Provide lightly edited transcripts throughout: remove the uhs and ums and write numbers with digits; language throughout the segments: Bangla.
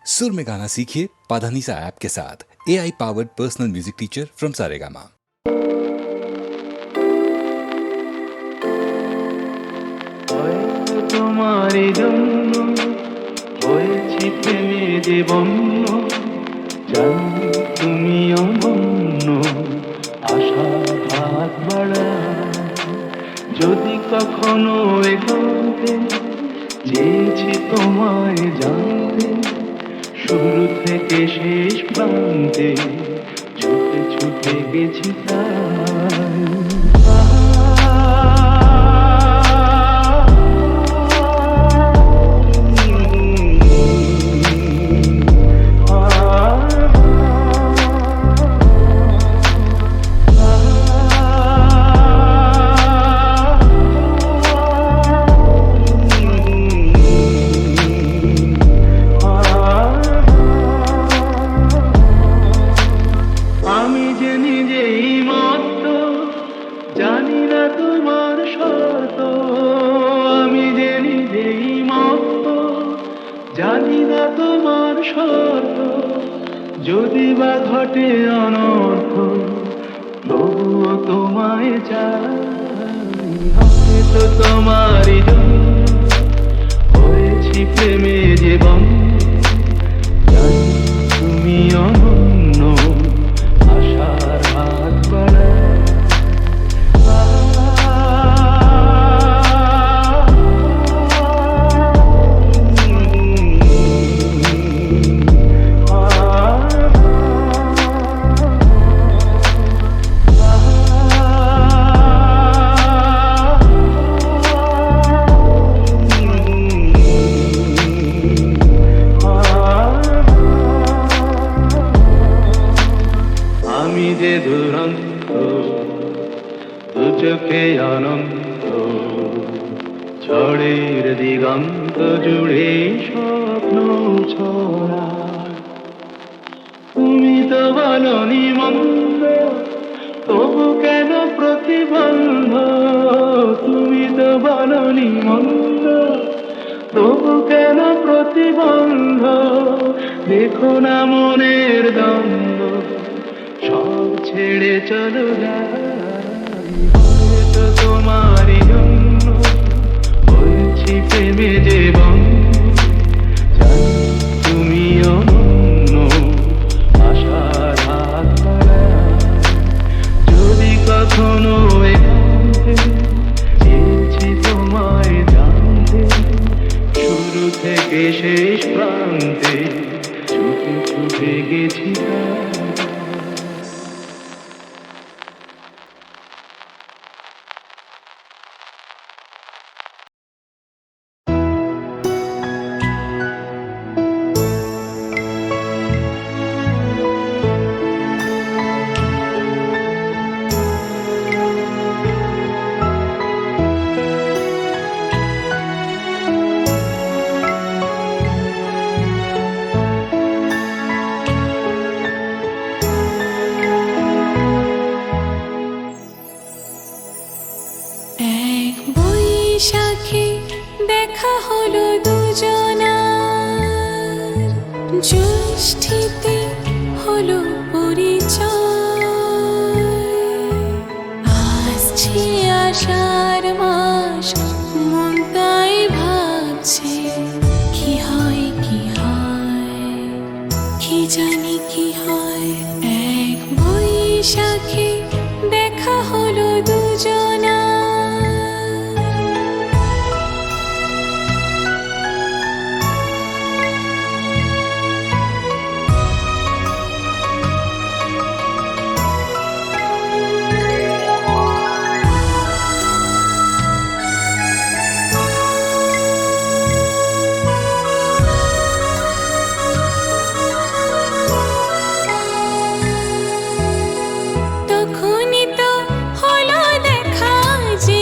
सुर में गाना सीखिए पाधानीसा ऐप के साथ। AI powered personal music teacher from Saregama. তোমারই জন্য হয়েছি প্রেমে যে বন্য, জানি তুমি অনন্য, আশা হাত বাড়া। যদি কখনো এগোতে চেয়েছি তোমায় জানতে, শুরু থেকে শেষ প্রান্তে ছুটে ছুটে গেছি তাই। আমি যে নিজেই মত্ত, জানি না তোমার শর্ত। আমি যে নিজেই মত্ত, জানি না তোমার শর্ত। যদি বা ঘটে অনর্থ, তবুও তোমায় চাই। হয়তো তোমারই জন্য হয়েছি প্রেমে যে বন্ধু, জানি তুমি অনন্য, আশার হাত বাড়া। আমি যে দুরন্ত, দু চোখে অনন্ত, ঝড়ের দিগন্ত জুড়ে স্বপ্ন ছড়া। তুমি তো বলনি মন্দ, তবু কেন প্রতিবন্ধ? তুমি তো বলনি মন্দ, তবু কেন প্রতিবন্ধ? দেখো না মনের দ্বন্দ্ব, সব ছেড়ে চলো যাই। হয়তো তোমারই জন্য হয়েছি প্রেমে যে বন্ধু, জানি তুমি অনন্য, আশার হাত বাড়া। যদি কখনো একান্তে চেয়েছি তোমায় জানতে, শুরু থেকে শেষ প্রান্তে ছুটে ছুটে গেছি তাই। এক বৈশাখে দেখা হলো দুজনার, জ্যৈষ্ঠীতে হলো পরিচয়। আসছে আষাঢ় মাস, মন তাই ভাবছে কি হয় কি হয়, কি জানি কি হয়। এক বৈশাখে দেখা হলো দুজনার, তখনই তো হলো দেখা যে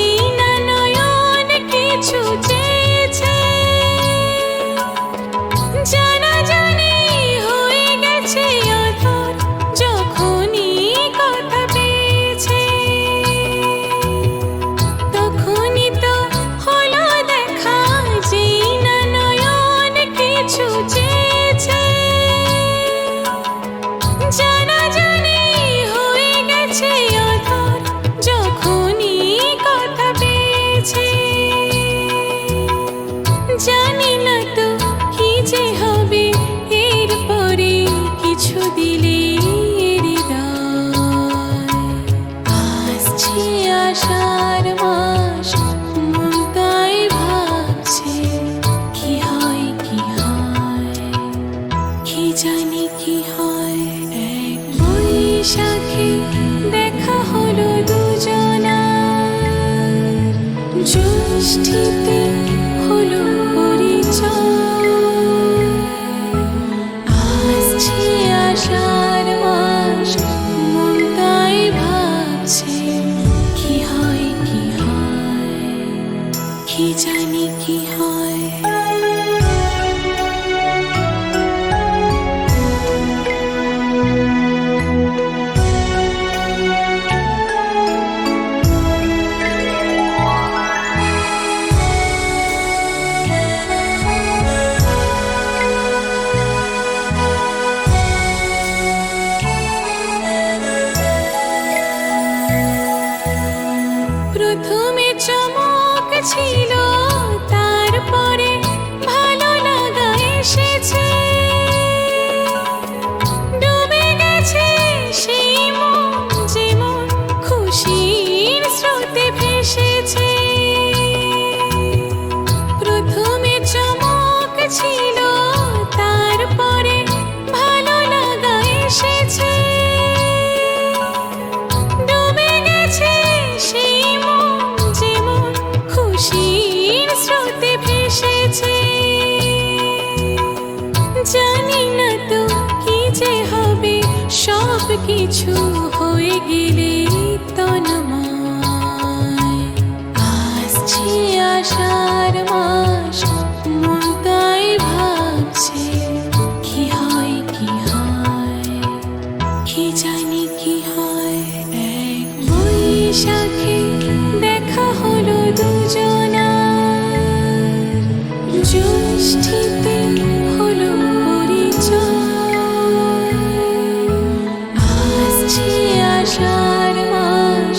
জ্যৈষ্ঠীতে হলো পরিচয়, আসছে আষাঢ় মাস, মন তাই ভাবছে কি হয় কি হয়, কি জানি কি হয়। প্রথমে চমক ছিল, তারপরে ভালো লাগা এসেছে, ডুবে গেছে সেই মন যেমন খুশির স্রোতে ভেসেছে। প্রথমে চমক ছিল, তারপরে ভালো লাগা এসেছে, ডুবে গেছে সেই মন যেমন খুশির স্রোতে ভেসেছে। জানি না তো কি যে হবে, সব কিছু হয়ে গেলে তন্ময়। আসছে আষাঢ় মাস, মন তাই ভাবছে কি হয় কি হয়, কি জানি কি হয়। এক বৈশাখে দেখা হলো দুজনার, জ্যৈষ্ঠীতে হলো পরিচয়, আসছে আষাঢ় মাস,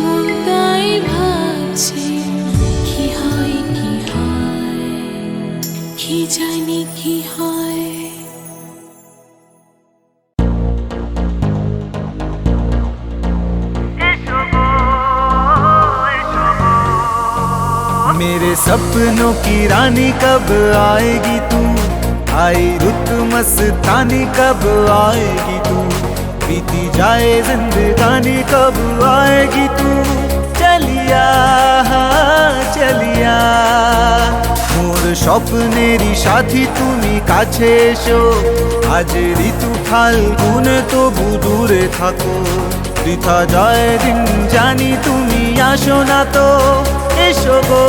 মন তাই ভাবছে কি হয় কি হয়, কি জানি কি হয়। मेरे सपनों की रानी कब आएगी तू, आई रुत मस्तानी कब आएगी तू, बीती जाए जिंदगानी कब आएगी तू, चलिया चलिया मोर স্বপ্নেরই সাথী তুমি কাছে এসো, আজ ঋতু ফাল্গুন তবু দূরে থাকো, বৃথা যায় দিন জানি তুমি আসো না তো, এসো গো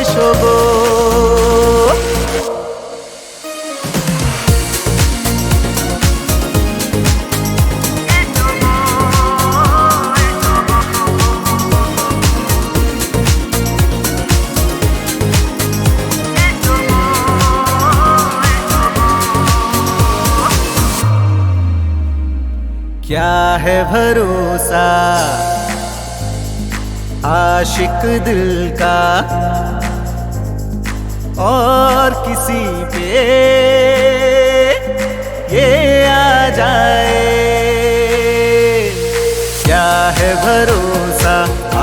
এসো গো। क्या है भरोसा आशिक दिल का और किसी पे ये आ जाए, क्या है भरोसा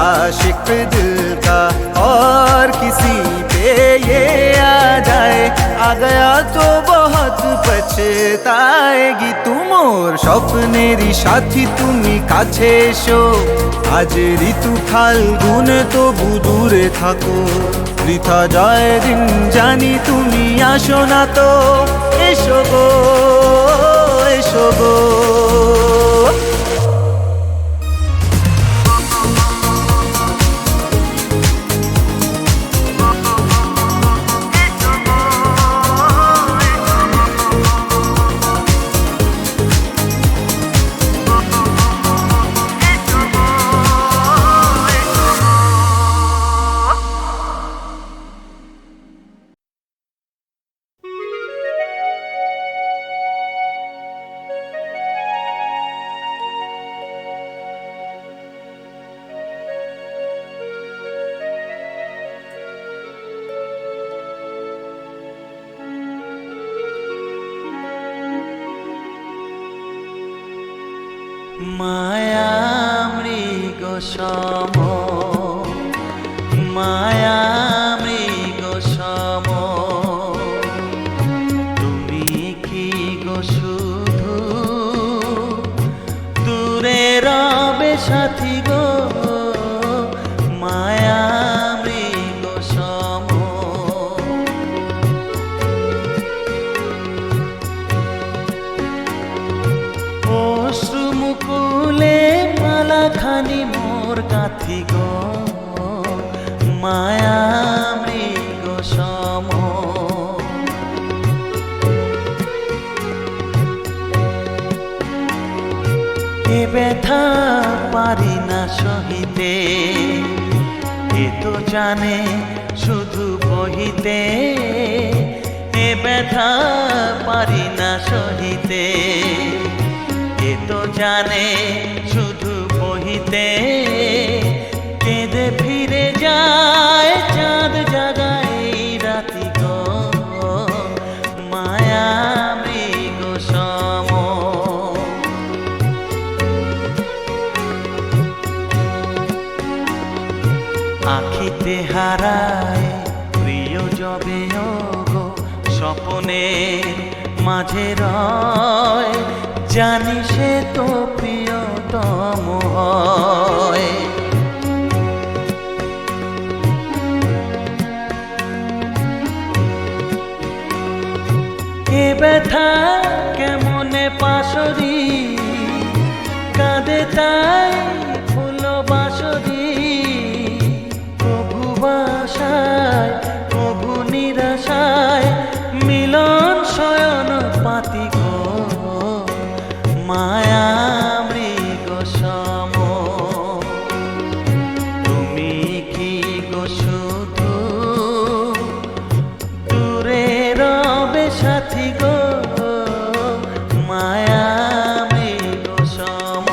आशिक दिल का और किसी पे ये आ जाए, आ गया तो बहुत पछताएगी तू, मोर স্বপ্নেরই সাথী তুমি কাছে এসো, আজ ঋতু ফাল্গুন তবু দূরে থাকো, বৃথা যায় দিন জানি তুমি আসো না তো, এসো গো এসো গো। মায়া মৃগ সম, মায়া মৃগ সম, তুমি কি গো শুধু দূরে রবে সাথী গো, মায়া রাতি গো মায়া মৃগ সম এ ব্যথা পারি না সহিতে এ তো জানে শুধু বহিতে এ ব্যথা পারি না সহিতে এ তো জানে শুধু বহিতে কেঁদে ফিরে যায় চাঁদ জাগায় এই রাতি গো মায়া মৃগ সম আখিতে হারায় প্রিয় যবে গো স্বপনে মাঝে রয় জানি সে তো প্রিয়তম হয় এ ব্যথা কেমনে পাশরি কাঁদে তাই ফুল বাসরি প্রভু বাসায় প্রভু নিরাশায় মিলন শয়ন পাতি গো মায়া মৃগ সম তুমি কি গো শুধু দূরে রবে সাথী গো মায়া মৃগ সম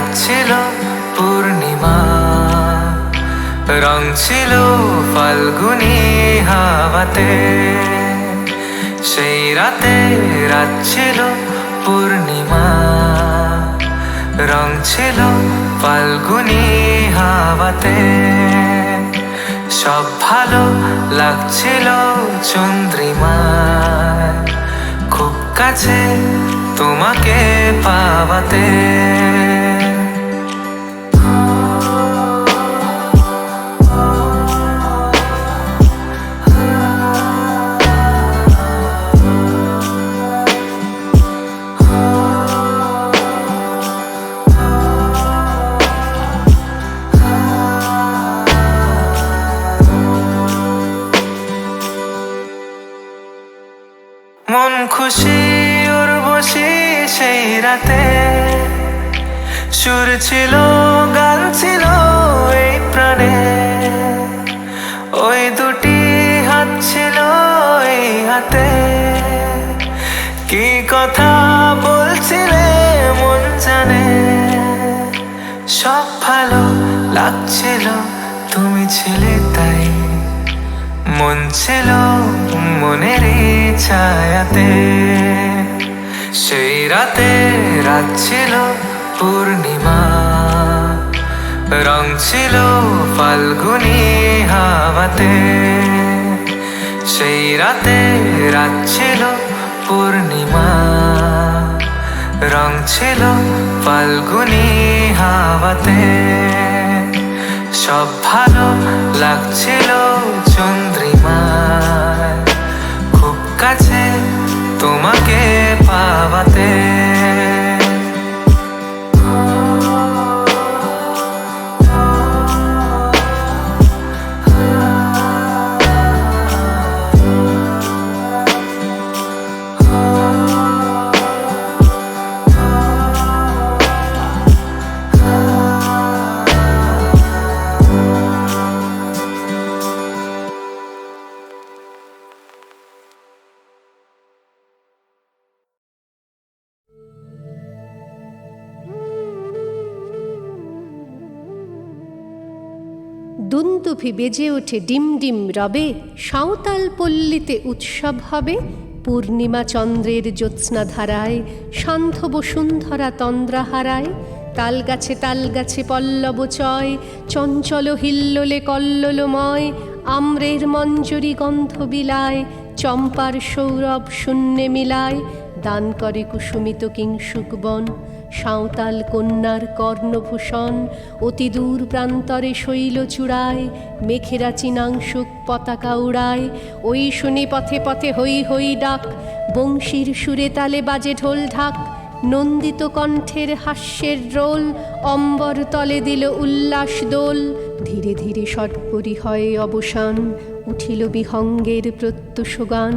রাত ছিল পূর্ণিমা, রং ছিল ফাল্গুনি হাওয়াতে। সেই রাতে রাত ছিল পূর্ণিমা, রং ছিল ফাল্গুনি হাওয়াতে। সব ভালো লাগছিল চন্দ্রিমায়, খুব কাছে তোমাকে পাওয়াতে। মন খুশি উর্বশী সেই রাতে, সুর ছিল গান ছিল এই প্রাণে। ওই দুটি হাত ছিল এই হাতে, কি কথা বলছিলে মন জানে। সব ভালো লাগছিল তুমি ছিলে তাই, মন ছিল মনের ছায়াতে। সেই রাতে রাত ছিল পূর্ণিমা, রং ছিল ফাল্গুনি হাওয়াতে। সেই রাতে রাত ছিল পূর্ণিমা, রং ছিল ফাল্গুনি হাওয়াতে। সব ভালো লাগছিল চন্দ্রিমায়, খুব কাছে তোমাকে পাওয়াতে। দুন্দুভি বেজে ওঠে ডিম ডিম রবে, সাঁওতাল পল্লীতে উৎসব হবে। পূর্ণিমা চন্দ্রের জ্যোৎস্না ধারায়, সান্ধ্য বসুন্ধরা তন্দ্রা হারায়। তাল গাছে পল্লব চয়, চঞ্চল হিল্লোলে কল্লোলময়। আম্রের মঞ্জরি গন্ধ বিলায়, চম্পার সৌরভ শূন্যে মিলায়। দান করে কুসুমিত কিংশুক বন, সাঁওতাল কন্যার কর্ণভূষণ। অতি দূর প্রান্তরে শৈল চূড়ায়, মেঘেরা চিনাংশুক পতাকা উড়ায়। ওই শুনি পথে পথে হই হই ডাক, বংশীর সুরে তালে বাজে ঢোল ঢাক। নন্দিত কণ্ঠের হাস্যের রোল, অম্বর তলে দিল উল্লাস দোল। ধীরে ধীরে ষটপরি হয় অবসান, উঠিল বিহঙ্গের প্রত্যুষ গান।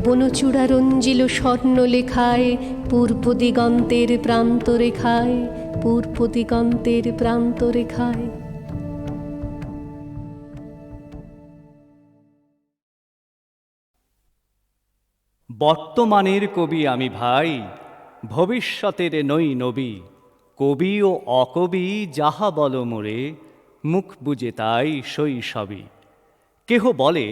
বনচূড়া রঞ্জিল স্বর্ণ লেখায়, পূর্ব দিগন্তের প্রান্ত রেখায়, পূর্ব দিগন্তের প্রান্ত রেখায়। বর্তমানের কবি আমি ভাই, ভবিষ্যতের নই নবী। কবি ও অকবি যাহা বল মোরে, মুখ বুজে তাই শৈশবী। কেহ বলে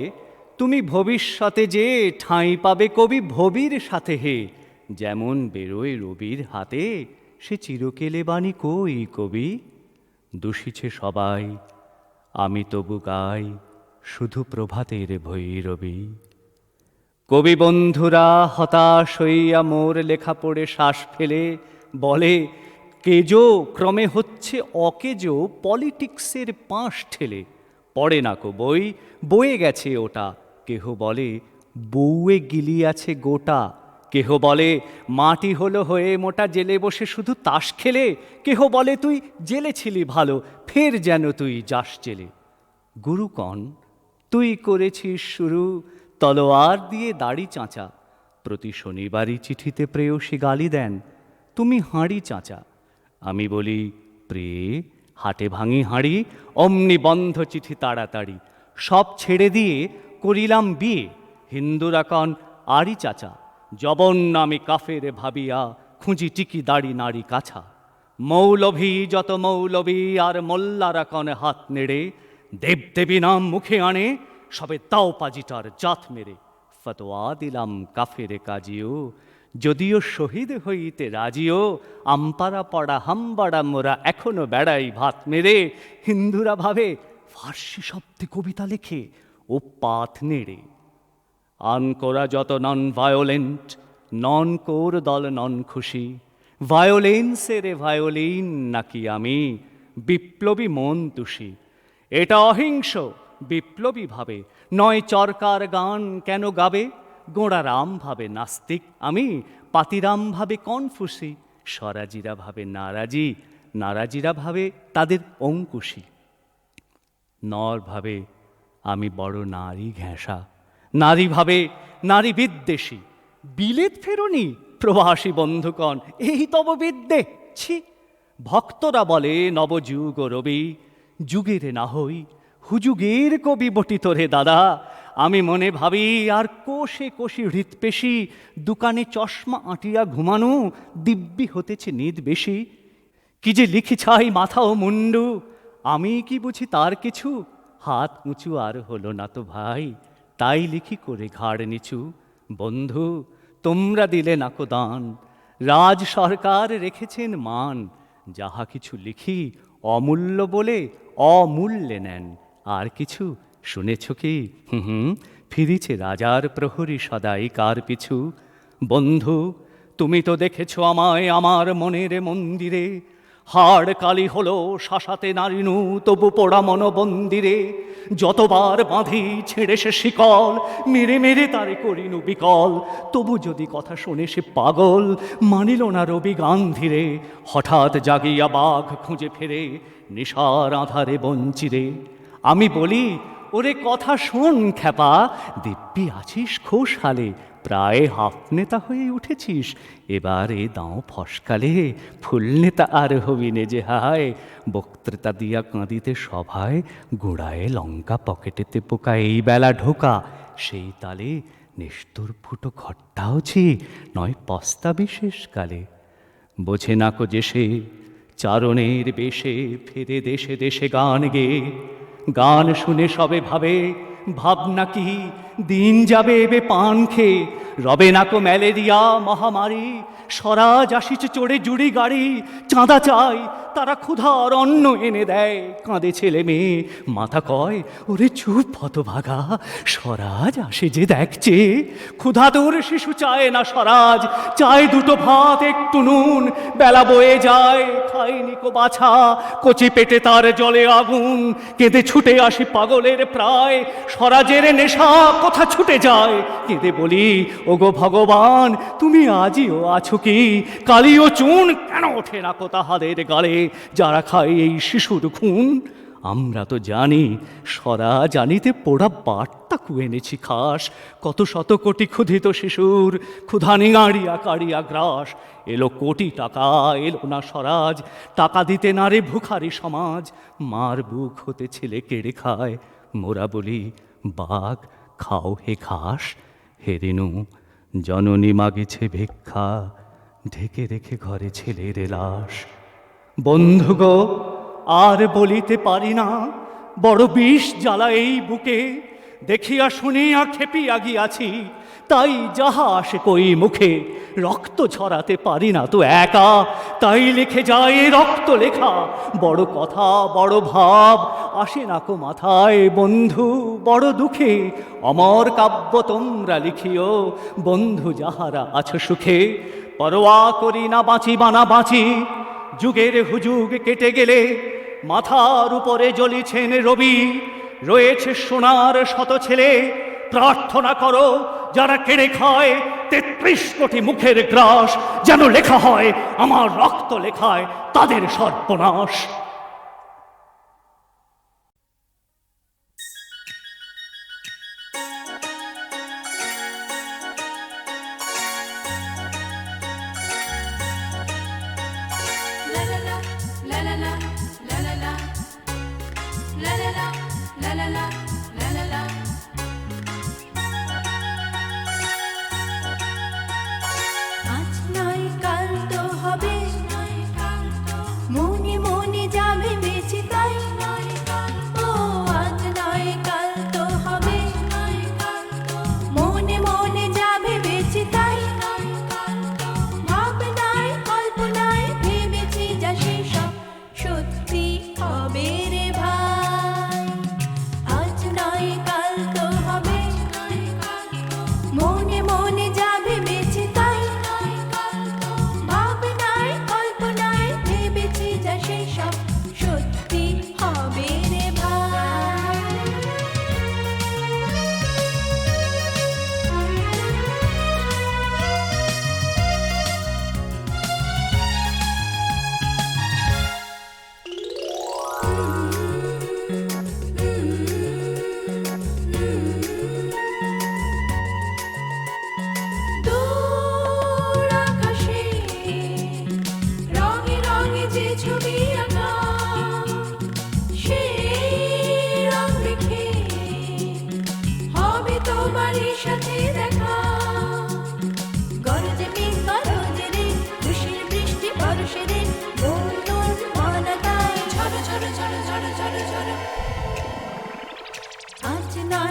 তুমি ভবিষ্যতে যে ঠাঁই পাবে কবি ভবির সাথে হে। যেমন বেরোয় রবির হাতে, সে চিরকেলে বাণী কই কবি। দূষিছে সবাই, আমি তবু গাই শুধু প্রভাতের ভৈরবী। কবি বন্ধুরা হতাশ হইয়া মোর লেখা পড়ে শ্বাস ফেলে বলে, কেজো ক্রমে হচ্ছে অকেজো, পলিটিক্সের পাশ ঠেলে। পড়ে না কো বই, বয়ে গেছে ওটা। কেহ বলে বউয়ে গিলিয়াছে গোটা। কেহ বলে মাটি হলো হয়ে মোটা, জেলে বসে শুধু তাস খেলে। কেহ বলে তুই জেলে ছিলি ভালো, ফের যেন তুই যাস জেলে। গুরুকণ তুই করেছিস শুরু, তলোয়ার দিয়ে দাড়ি চাঁচা। প্রতি শনিবারই চিঠিতে প্রেয়সী গালি দেন, তুমি হাঁড়ি চাঁচা। আমি বলি প্রিয়ে হাটে ভাঙি হাঁড়ি, অমনি বন্ধ চিঠি তাড়াতাড়ি। সব ছেড়ে দিয়ে করিলাম বিয়ে, হিন্দুরা কন আড়ি চাচা। জবন আমি কাফের ভাবিয়া, খুঁজি টিকি দাড়ি নাড়ি কাছা। মৌলভী যত মৌলবী আর মোল্লারা কনে হাত নেড়ে, দেবদেবী নাম মুখে আনে, সবে তাও পাজিটার জাত মেরে। ফতোয়া দিলাম কাফেরে কাজিও, যদিও শহীদ হইতে রাজিও, আমপারা পড়া হামবাড়া মোরা এখনো বেড়াই ভাত মেরে। হিন্দুরা ভাবে ফার্সি শব্দে কবিতা লেখে ও পাথ নেড়ে। আনকোরা যত নন ভায়োলেন্ট, নন কোর দল নন খুশি, ভায়োলেন্সের ভায়োলিন নাকি আমি, বিপ্লবী মন তুষি। এটা অহিংস বিপ্লবী ভাবে, নয় চরকার গান কেন গাবে? গোঁড়ারাম ভাবে নাস্তিক আমি, পাতিরাম ভাবে কনফুসি, স্বরাজিরা ভাবে নারাজি, নারাজিরা ভাবে তাদের অঙ্কুশী। নর ভাবে আমি বড় নারী ঘেঁষা, নারী ভাবে নারী বিদ্বেষী। বিলেত ফেরনি প্রবাসী বন্ধুকণ, এই তব বিদ্যে ছি। ভক্তরা বলে নবযুগ রবি, যুগের না হই হুযুগের কবি বটিত রে দাদা। আমি মনে ভাবি আর কোষে কোষে হৃৎপেশি, দোকানে চশমা আঁটিয়া ঘুমানো দিব্যি হতেছে নিদ বেশি। কি যে লিখি ছাই মাথা ও মুন্ডু, আমি কি বুঝি তার কিছু? হাত উঁচু আর হলো না তো ভাই, তাই লিখি করে ঘাড় নিচু। বন্ধু তোমরা দিলে নাকো দান, রাজ সরকার রেখেছেন মান। যাহা কিছু লিখি অমূল্য বলে অমূল্যে নেন। আর কিছু শুনেছ কি? ফিরিছে রাজার প্রহরী সদাই কার পিছু। বন্ধু তুমি তো দেখেছ আমায় আমার মনের মন্দিরে, হাড় কালি হলো শাসাতে নারিনু তবু পোড়া মনোবন্দিরে। যতবার বাঁধি ছেড়ে সে শিকল, মেরে মেরে তারে করিনু বিকল। তবু যদি কথা শোনে সে পাগল, মানিল না রবি গান্ধিরে। হঠাৎ জাগিয়া বাঘ খুঁজে ফেরে, নিশার আধারে বঞ্চিরে। আমি বলি ওরে কথা শোন খ্যাপা, দিব্যি আছিস খোশহালে, প্রায় হাফ নেতা হয়ে উঠেছিস। এবারে দাও ফসকালে, ফুল নেতা আর হবি নে যে হায়। বক্তৃতা দিয়া কাঁদিতে সভায়, গোড়ায় লঙ্কা পকেটেতে পোকা, এই বেলা ঢোকা সেই তালে। নিষ্ঠুর ফুটো ঘট্টাওছি নয় পস্তা বিশেষ কালে। বোঝে না কো যে সে চারণের বেশে, ফেরে দেশে দেশে গান গেয়ে। গান শুনে সবে ভাবে ভাবনা কি, দিন যাবে এবে পান খেয়ে। রবে নাকো ম্যালেরিয়া মহামারী, স্বরাজ আসিছে চড়ে জুড়ি গাড়ি। চাঁদা চাই তারা ক্ষুধার অন্ন এনে দেয়, কাঁদে ছেলে মেয়ে মাথা কয় ওরে চুপ হতভাগা। স্বরাজ আসে যে দেখছে, ক্ষুধাতুর শিশু চায় না স্বরাজ, চায় দুটো ভাত একটু নুন। বেলা বয়ে যায় খায়নি কো বাছা, কচি পেটে তার জলে আগুন। কেঁদে ছুটে আসি পাগলের প্রায়, স্বরাজের নেশা কোথা ছুটে যায়। কেঁদে বলি ওগো ভগবান তুমি আজিও আছো কি? কালি ও চুন কেন ওঠে না কো তাহাদের গালে, যারা খায় এই শিশুর খুন। আমরা তো জানি স্বরাজ জানিতে পোড়া বার্তা কুয়েনেছি খাস। কত শত কোটি ক্ষুধিত শিশুর ক্ষুধা নিঙাড়িয়া কাড়িয়া গ্রাস। এলো কোটি টাকা এলো না স্বরাজ, টাকা দিতে না রে ভুখারি সমাজ। মার বুক হতে ছেলে কেড়ে খায়, মোরা বলি বাঘ খাও হে ঘাস। হে রেনু জননী মাগেছে ভিক্ষা, ঢেকে রেখে ঘরে ছেলের লাশ। বন্ধুগো আর বলিতে পারি না, বড় বিষ জ্বালা এই বুকে। দেখিয়া শুনিয়া খেপিয়া গিয়াছি, তাই যাহা আসে কই মুখে। রক্ত ছড়াতে পারি না তো একা, তাই লিখে যায় রক্ত লেখা। বড় কথা বড় ভাব আসে না কো মাথায় বন্ধু বড় দুঃখে। অমর কাব্য তোমরা লিখিও বন্ধু যাহারা আছো সুখে। পরোয়া করি না বাঁচি বানা বাঁচি, যুগের হুজুগ কেটে গেলে। মাথার উপরে জ্বলিছেন রবি, রয়েছে সোনার শত ছেলে। প্রার্থনা করো যারা কেড়ে খায় ৩৩ কোটি মুখের গ্রাস, যেন লেখা হয় আমার রক্ত লেখায় তাদের সর্বনাশ। আজ নয় কাল তো হবে,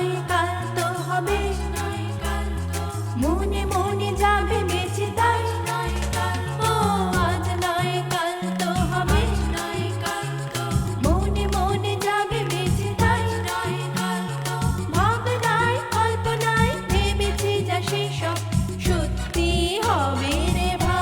নয় কাল তো হবে, মনে মনে যাবে বেঁচে তাই, ও আজ নয় কাল তো হবে, মনে মনে যাবে বেঁচে তাই, ভাবনায় কল্পনায় ভেবেছি যা সেসব সত্যি হবে রে ভাই।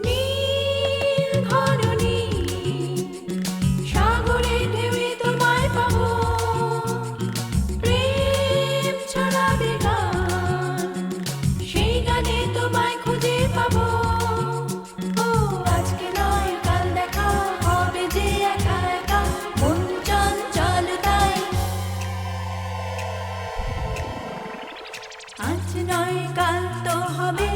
নীল ঘন নীল সাগরে ঢেউয়ে তোমায় পাবো, প্রেম ছড়াবে গান, সেই গানে তোমায় খুঁজে পাবো। ও আজকে নয় কাল দেখা হবে যে একা একা, মন চঞ্চল তাই। আজ নয় কাল তো হবে,